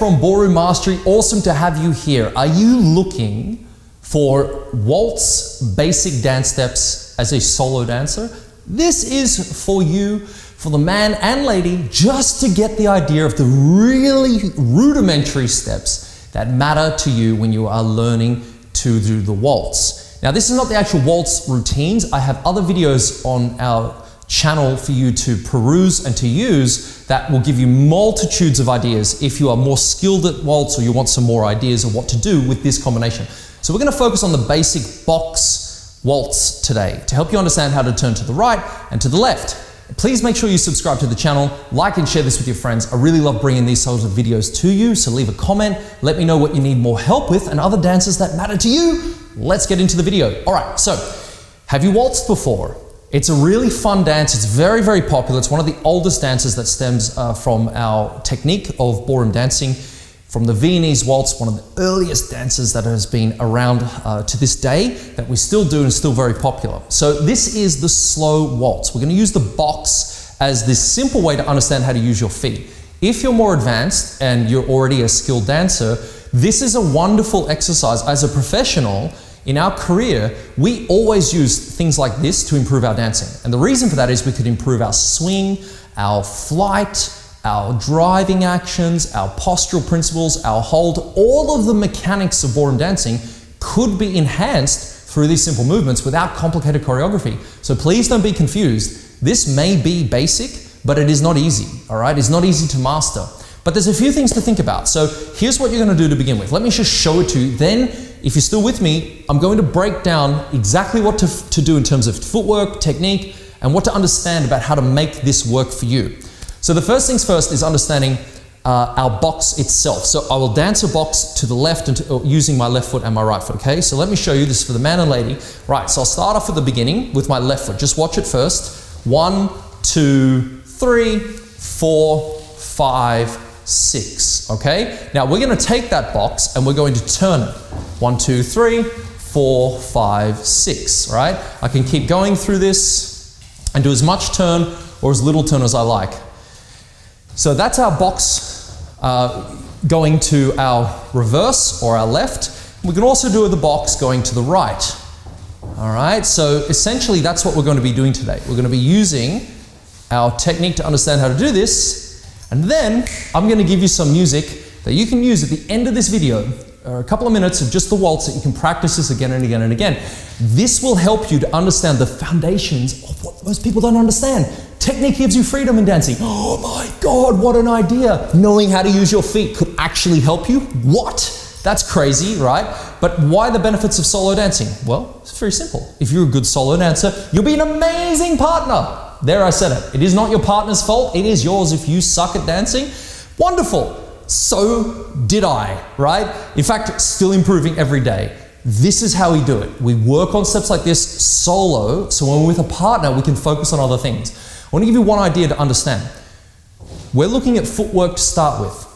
from Ballroom Mastery. Awesome to have you here. Are you looking for waltz basic dance steps as a solo dancer? This is for you, for the man and lady, just to get the idea of the really rudimentary steps that matter to you when you are learning to do the waltz. Now, this is not the actual waltz routines. I have other videos on our channel for you to peruse and to use that will give you multitudes of ideas if you are more skilled at waltz or you want some more ideas of what to do with this combination. So we're going to focus on the basic box waltz today to help you understand how to turn to the right and to the left. Please make sure you subscribe to the channel, like and share this with your friends. I really love bringing these sorts of videos to you, so leave a comment, let me know what you need more help with and other dances that matter to you. Let's get into the video. All right, so have you waltzed before? It's a really fun dance. It's very, very popular. It's one of the oldest dances that stems from our technique of ballroom dancing, from the Viennese waltz, one of the earliest dances that has been around to this day that we still do and is still very popular. So this is the slow waltz. We're going to use the box as this simple way to understand how to use your feet. If you're more advanced and you're already a skilled dancer, this is a wonderful exercise. As a professional, in our career, we always use things like this to improve our dancing. And the reason for that is we could improve our swing, our flight, our driving actions, our postural principles, our hold. All of the mechanics of ballroom dancing could be enhanced through these simple movements without complicated choreography. So please don't be confused. This may be basic, but it is not easy, all right? It's not easy to master. But there's a few things to think about. So here's what you're going to do to begin with. Let me just show it to you. Then, if you're still with me, I'm going to break down exactly what to do in terms of footwork, technique, and what to understand about how to make this work for you. So the first things first is understanding our box itself. So I will dance a box to the left and using my left foot and my right foot, okay? So let me show you this for the man and lady. Right, so I'll start off at the beginning with my left foot. Just watch it first. 1, 2, 3, 4, 5, 6, okay? Now we're going to take that box and we're going to turn it. 1, 2, 3, 4, 5, 6, right? I can keep going through this and do as much turn or as little turn as I like. So that's our box going to our reverse or our left. We can also do the box going to the right. All right, so essentially that's what we're going to be doing today. We're going to be using our technique to understand how to do this. And then I'm going to give you some music that you can use at the end of this video, or a couple of minutes of just the waltz that you can practice this again and again and again. This will help you to understand the foundations of what most people don't understand. Technique gives you freedom in dancing. Oh my God, what an idea. Knowing how to use your feet could actually help you? What? That's crazy, right? But why the benefits of solo dancing? Well, it's very simple. If you're a good solo dancer, you'll be an amazing partner. There, I said it. It is not your partner's fault. It is yours if you suck at dancing. Wonderful. So did I, right? In fact, still improving every day. This is how we do it. We work on steps like this solo, so when we're with a partner, we can focus on other things. I want to give you one idea to understand. We're looking at footwork to start with.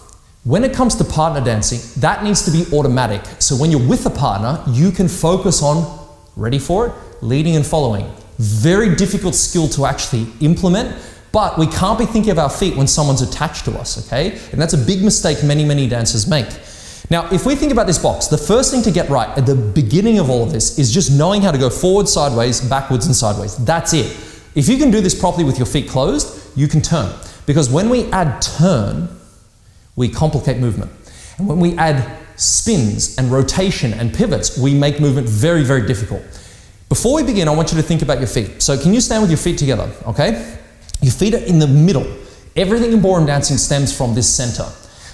When it comes to partner dancing, that needs to be automatic. So when you're with a partner, you can focus on, ready for it, leading and following. Very difficult skill to actually implement, but we can't be thinking of our feet when someone's attached to us, okay? And that's a big mistake many dancers make. Now, if we think about this box, the first thing to get right at the beginning of all of this is just knowing how to go forward, sideways, backwards, and sideways. That's it. If you can do this properly with your feet closed, you can turn. Because when we add turn, we complicate movement. And when we add spins and rotation and pivots, we make movement very, very difficult. Before we begin, I want you to think about your feet. So can you stand with your feet together, okay? Your feet are in the middle. Everything in ballroom dancing stems from this center.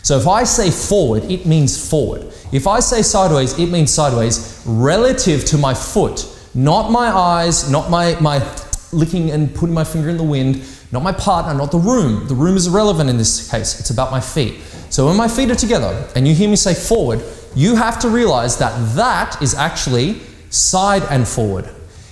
So if I say forward, it means forward. If I say sideways, it means sideways relative to my foot, not my eyes, not my licking and putting my finger in the wind, not my partner, not the room. The room is irrelevant in this case. It's about my feet. So when my feet are together and you hear me say forward, you have to realize that that is actually side and forward.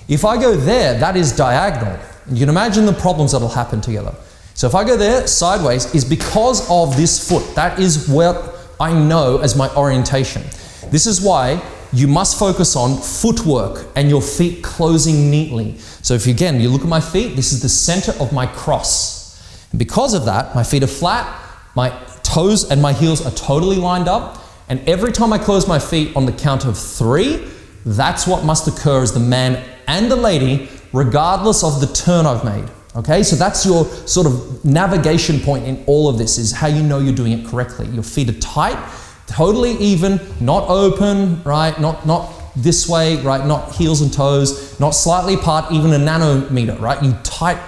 If I go there, that is diagonal. You can imagine the problems that'll happen together. So if I go there, sideways is because of this foot. That is what I know as my orientation. This is why you must focus on footwork and your feet closing neatly. So if you look at my feet, this is the center of my cross. And because of that, my feet are flat, my toes and my heels are totally lined up, and every time I close my feet on the count of 3, that's what must occur as the man and the lady, regardless of the turn I've made. Okay, so that's your sort of navigation point in all of this, is how you know you're doing it correctly. Your feet are tight, totally even, not open, right? Not this way, right? Not heels and toes, not slightly apart, even a nanometer, right? You tight.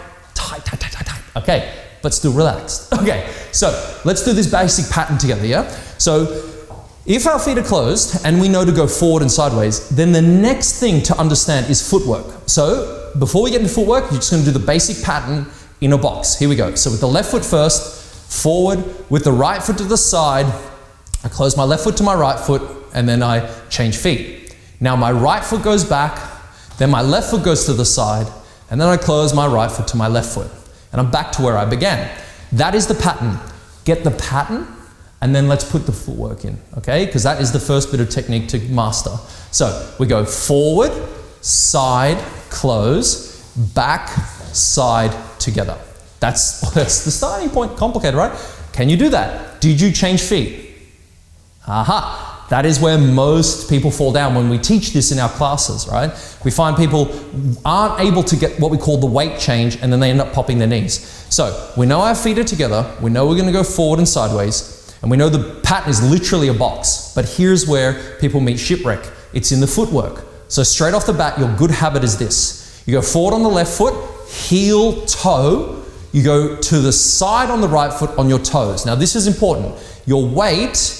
Okay, but still relaxed. Okay, so let's do this basic pattern together, yeah? So if our feet are closed and we know to go forward and sideways, then the next thing to understand is footwork. So before we get into footwork, you're just going to do the basic pattern in a box. Here we go. So with the left foot first, forward, with the right foot to the side, I close my left foot to my right foot, and then I change feet. Now my right foot goes back, then my left foot goes to the side, and then I close my right foot to my left foot. And I'm back to where I began. That is the pattern. Get the pattern, and then let's put the footwork in, okay? Because that is the first bit of technique to master. So we go forward, side, close, back, side, together. That's the starting point. Complicated, right? Can you do that? Did you change feet? Aha. That is where most people fall down when we teach this in our classes, right? We find people aren't able to get what we call the weight change, and then they end up popping their knees. So we know our feet are together, we know we're going to go forward and sideways, and we know the pattern is literally a box. But here's where people meet shipwreck. It's in the footwork. So straight off the bat, your good habit is this. You go forward on the left foot, heel, toe. You go to the side on the right foot on your toes. Now this is important. Your weight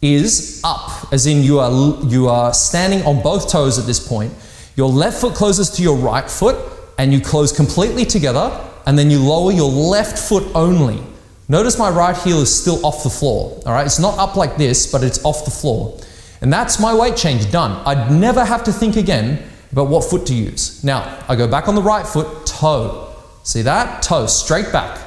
is up, as in you are standing on both toes at this point. Your left foot closes to your right foot, and you close completely together, and then you lower your left foot only. Notice my right heel is still off the floor, all right? It's not up like this, but it's off the floor. And that's my weight change done. I'd never have to think again about what foot to use. Now, I go back on the right foot, toe. See that? Toe, straight back.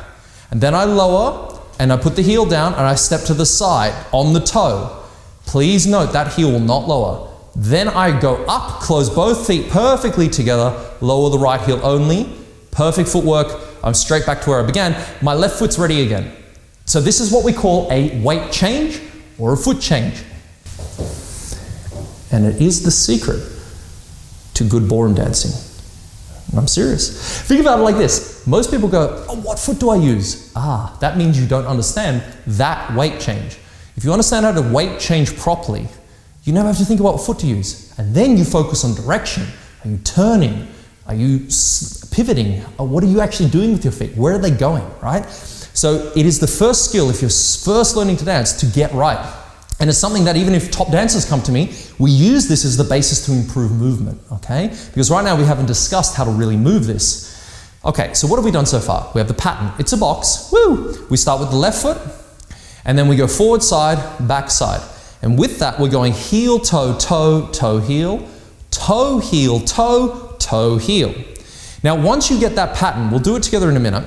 And then I lower, and I put the heel down, and I step to the side on the toe. Please note that heel will not lower. Then I go up, close both feet perfectly together, lower the right heel only. Perfect footwork. I'm straight back to where I began. My left foot's ready again. So this is what we call a weight change or a foot change. And it is the secret to good ballroom dancing. I'm serious. Think about it like this. Most people go, oh, what foot do I use? Ah, that means you don't understand that weight change. If you understand how to weight change properly, you never have to think about what foot to use. And then you focus on direction. Are you turning? Are you pivoting? What are you actually doing with your feet? Where are they going, right? So it is the first skill, if you're first learning to dance, to get right. And it's something that even if top dancers come to me, we use this as the basis to improve movement, okay? Because right now we haven't discussed how to really move this. Okay, so what have we done so far? We have the pattern. It's a box. Woo! We start with the left foot, and then we go forward, side, back, side. And with that, we're going heel, toe, toe, toe, heel, toe, heel, toe, toe, heel. Now, once you get that pattern, we'll do it together in a minute,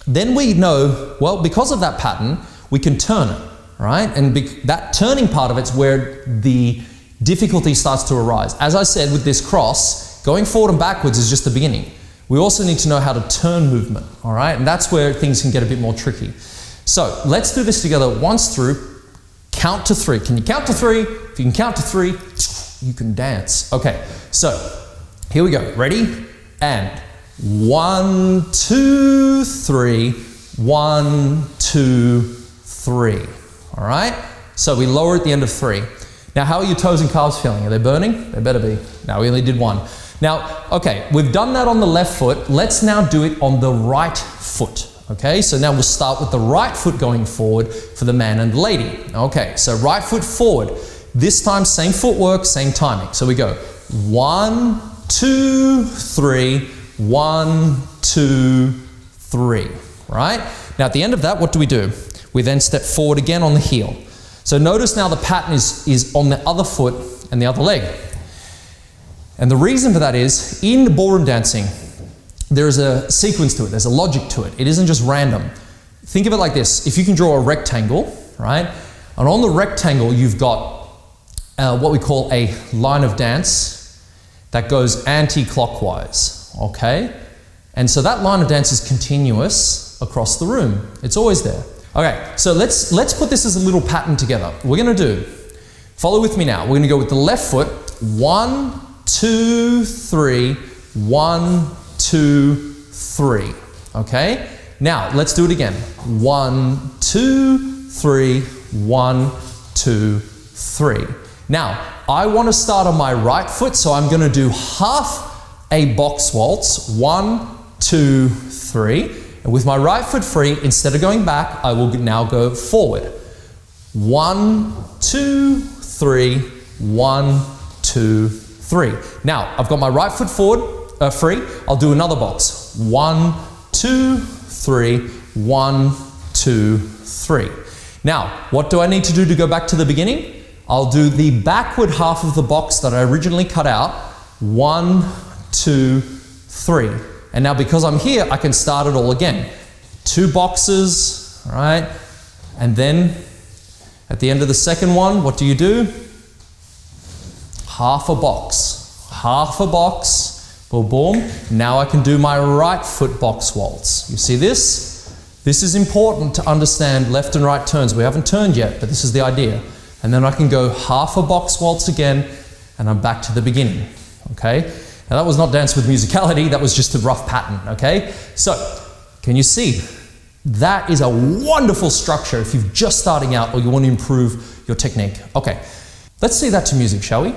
then we know, well, because of that pattern, we can turn it. Right? And that turning part of it's where the difficulty starts to arise. As I said with this cross, going forward and backwards is just the beginning. We also need to know how to turn movement, all right? And that's where things can get a bit more tricky. So let's do this together once through. Count to 3. Can you count to 3? If you can count to 3, you can dance. Okay, so here we go. Ready? And 1, 2, 3. 1, 2, 3. All right, so we lower at the end of 3. Now, how are your toes and calves feeling? Are they burning? They better be. Now, we only did 1. Now, okay, we've done that on the left foot. Let's now do it on the right foot. Okay, so now we'll start with the right foot going forward for the man and the lady. Okay, so right foot forward. This time, same footwork, same timing. So we go 1, 2, 3, 1, 2, 3. Right? Now, at the end of that, what do we do? We then step forward again on the heel. So notice now the pattern is on the other foot and the other leg. And the reason for that is, in ballroom dancing, there is a sequence to it, there's a logic to it. It isn't just random. Think of it like this. If you can draw a rectangle, right? And on the rectangle, you've got what we call a line of dance that goes anti-clockwise, okay? And so that line of dance is continuous across the room. It's always there. Okay, so let's put this as a little pattern together. We're gonna do, follow with me now. We're gonna go with the left foot, 1, 2, 3, 1, 2, 3. Okay? Now, let's do it again. 1, 2, 3, 1, 2, 3. Now, I want to start on my right foot, so I'm going to do half a box waltz. 1, 2, 3. And with my right foot free, instead of going back, I will now go forward. 1, 2, 3, 1, 2, 3. Now, I've got my right foot forward, free. I'll do another box. 1, 2, 3, 1, 2, 3. Now, what do I need to do to go back to the beginning? I'll do the backward half of the box that I originally cut out. 1, 2, 3. And now because I'm here, I can start it all again. 2 boxes, all right? And then at the end of the second one, what do? Half a box. Half a box. Boom, boom. Now I can do my right foot box waltz. You see this? This is important to understand left and right turns. We haven't turned yet, but this is the idea. And then I can go half a box waltz again, and I'm back to the beginning, okay? Now that was not dance with musicality, that was just a rough pattern, okay? So, can you see? That is a wonderful structure if you're just starting out or you want to improve your technique. Okay, let's see that to music, shall we?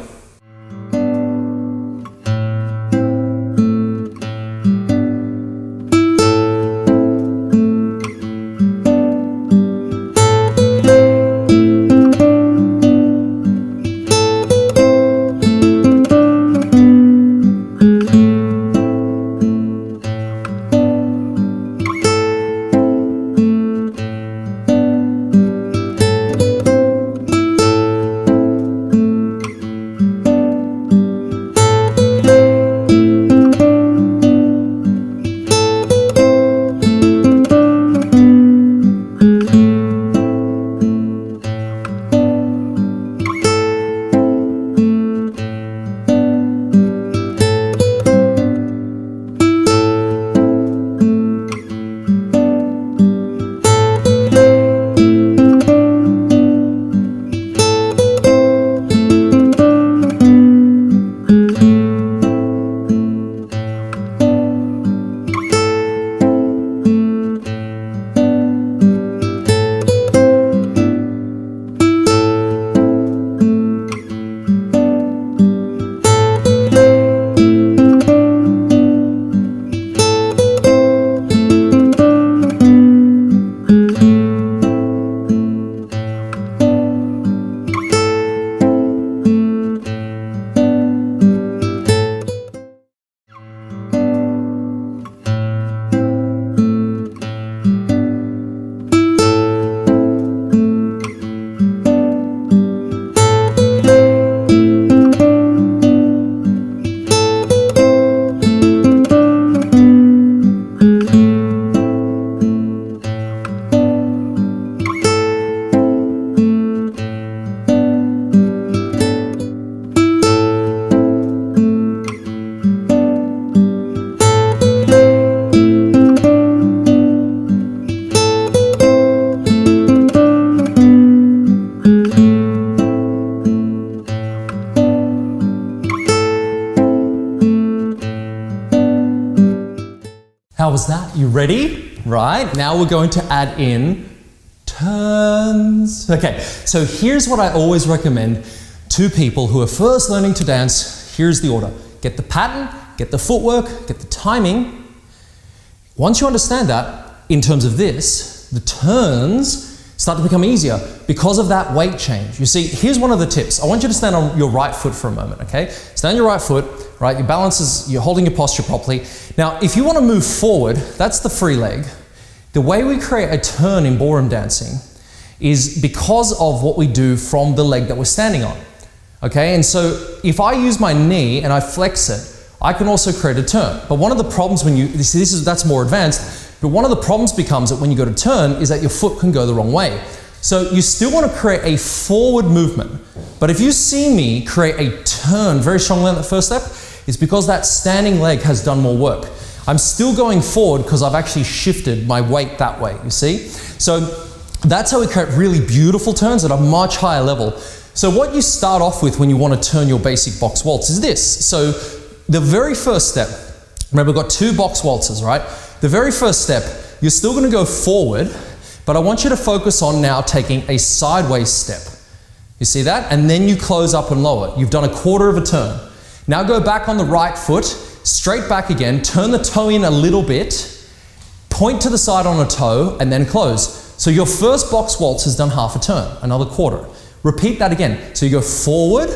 How was that? You ready? Right, now we're going to add in turns. Okay, so here's what I always recommend to people who are first learning to dance. Here's the order. Get the pattern, get the footwork, get the timing. Once you understand that, in terms of this, the turns start to become easier because of that weight change. You see, here's one of the tips. I want you to stand on your right foot for a moment, okay? Stand on your right foot, right? Your balance is, you're holding your posture properly. Now, if you want to move forward, that's the free leg. The way we create a turn in ballroom dancing is because of what we do from the leg that we're standing on, okay? And so if I use my knee and I flex it, I can also create a turn. But one of the problems when you, that's more advanced, but one of the problems becomes that when you go to turn is that your foot can go the wrong way. So you still want to create a forward movement. But if you see me create a turn very strongly on that first step, it's because that standing leg has done more work. I'm still going forward because I've actually shifted my weight that way, you see? So That's how we create really beautiful turns at a much higher level. So what you start off with when you want to turn your basic box waltz is this. So the very first step, remember we've got 2 box waltzes, right? The very first step, you're still going to go forward, but I want you to focus on now taking a sideways step. You see that? And then you close up and lower. You've done a quarter of a turn. Now go back on the right foot, straight back again, turn the toe in a little bit, point to the side on a toe, and then close. So your first box waltz has done half a turn, another quarter. Repeat that again. So you go forward,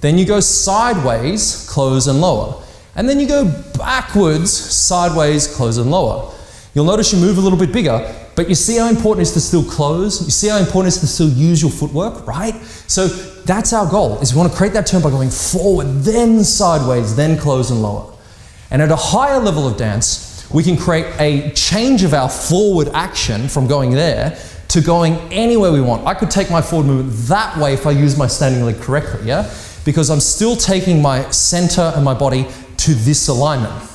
then you go sideways, close and lower. And then you go backwards, sideways, close and lower. You'll notice you move a little bit bigger, but you see how important it is to still close? You see how important it is to still use your footwork, right? So that's our goal, is we want to create that turn by going forward, then sideways, then close and lower. And at a higher level of dance, we can create a change of our forward action from going there to going anywhere we want. I could take my forward movement that way if I use my standing leg correctly, yeah? Because I'm still taking my center and my body to this alignment.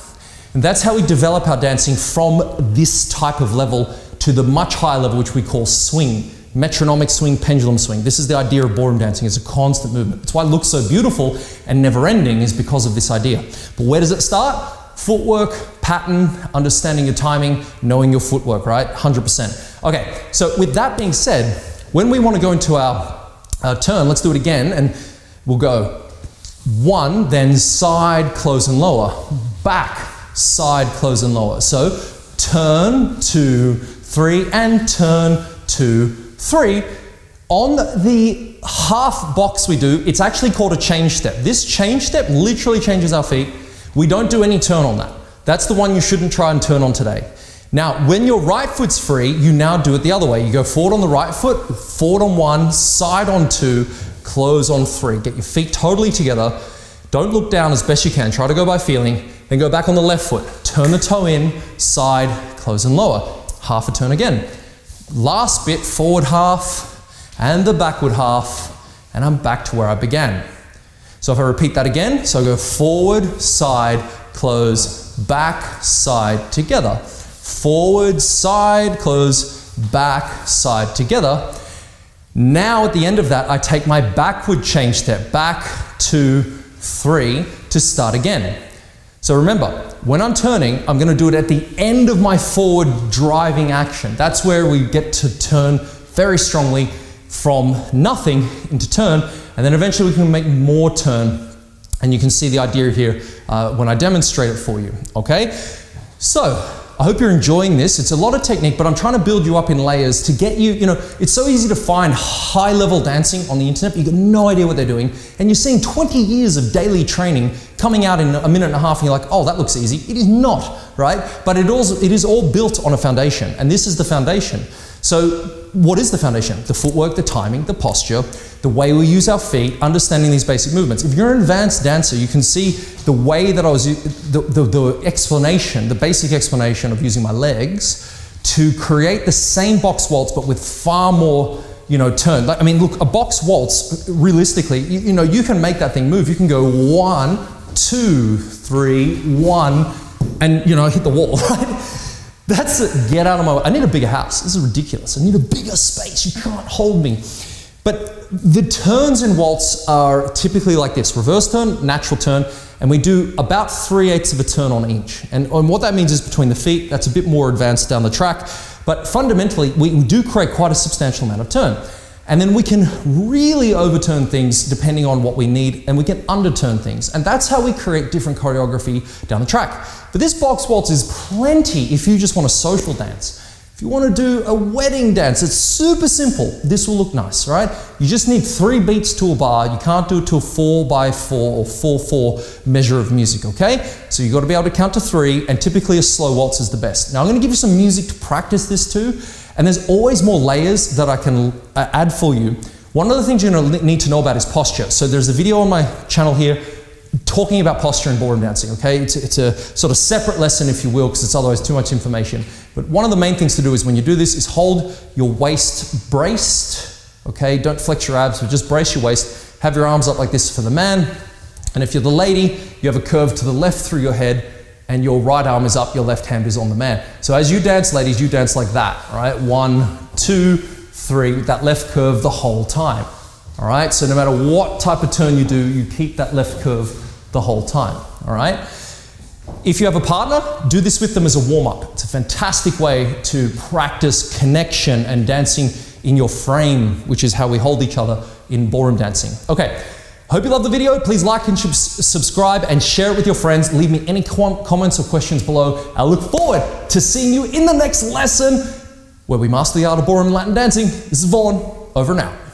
And that's how we develop our dancing from this type of level to the much higher level, which we call swing. Metronomic swing, pendulum swing. This is the idea of ballroom dancing. It's a constant movement. It's why it looks so beautiful and never ending, is because of this idea. But where does it start? Footwork, pattern, understanding your timing, knowing your footwork, right? 100%. Okay, so with that being said, when we want to go into our turn, let's do it again, and we'll go 1, then side, close and lower, back, side, close and lower. So turn, 2, 3, and turn, 2, 3. On the half box we do, it's actually called a change step. This change step literally changes our feet. We don't do any turn on that. That's the one you shouldn't try and turn on today. Now, when your right foot's free, you now do it the other way. You go forward on the right foot, forward on 1, side on 2, close on 3. Get your feet totally together. Don't look down as best you can. Try to go by feeling. Then go back on the left foot. Turn the toe in, side, close and lower. Half a turn again. Last bit, forward half and the backward half, and I'm back to where I began. So if I repeat that again, so I go forward, side, close, back, side, together. Forward, side, close, back, side, together. Now at the end of that, I take my backward change step, back, 2, 3, to start again. So remember, when I'm turning, I'm going to do it at the end of my forward driving action. That's where we get to turn very strongly from nothing into turn, and then eventually we can make more turn, and you can see the idea here when I demonstrate it for you, okay? So, I hope you're enjoying this. It's a lot of technique, but I'm trying to build you up in layers to get you, it's so easy to find high-level dancing on the internet, but you've got no idea what they're doing, and you're seeing 20 years of daily training coming out in a minute and a half, and you're like, oh, that looks easy. It is not, right? But it is all built on a foundation, and this is the foundation. So what is the foundation? The footwork, the timing, the posture, the way we use our feet, understanding these basic movements. If you're an advanced dancer, you can see the way that I was, the explanation, the basic explanation of using my legs to create the same box waltz, but with far more, turn. Like, I mean, look, a box waltz, realistically, you can make that thing move. You can go 1, 2, 3, 1, and, hit the wall, right? That's it. Get out of my way. I need a bigger house. This is ridiculous. I need a bigger space. You can't hold me. But the turns in waltz are typically like this. Reverse turn, natural turn, and we do about 3/8 of a turn on each. And what that means is between the feet. That's a bit more advanced down the track. But fundamentally, we do create quite a substantial amount of turn. And then we can really overturn things depending on what we need, and we can underturn things. And that's how we create different choreography down the track. But this box waltz is plenty if you just want a social dance. If you want to do a wedding dance, it's super simple. This will look nice, right? You just need 3 beats to a bar. You can't do it to a 4/4 or 4/4 measure of music, okay? So you've got to be able to count to 3, and typically a slow waltz is the best. Now I'm going to give you some music to practice this to. And there's always more layers that I can add for you. One of the things you're going to need to know about is posture. So there's a video on my channel here talking about posture in ballroom dancing, okay? It's a sort of separate lesson, if you will, because it's otherwise too much information. But one of the main things to do is when you do this is hold your waist braced, okay? Don't flex your abs, but just brace your waist. Have your arms up like this for the man. And if you're the lady, you have a curve to the left through your head, and your right arm is up, your left hand is on the man. So as you dance, ladies, you dance like that, right? 1, 2, 3, that left curve the whole time. All right, so no matter what type of turn you do, you keep that left curve the whole time. All right. If you have a partner, do this with them as a warm-up. It's a fantastic way to practice connection and dancing in your frame, which is how we hold each other in ballroom dancing. Okay, hope you love the video. Please like and subscribe and share it with your friends. Leave me any comments or questions below. I look forward to seeing you in the next lesson where we master the art of ballroom Latin dancing. This is Vaughn, over and out.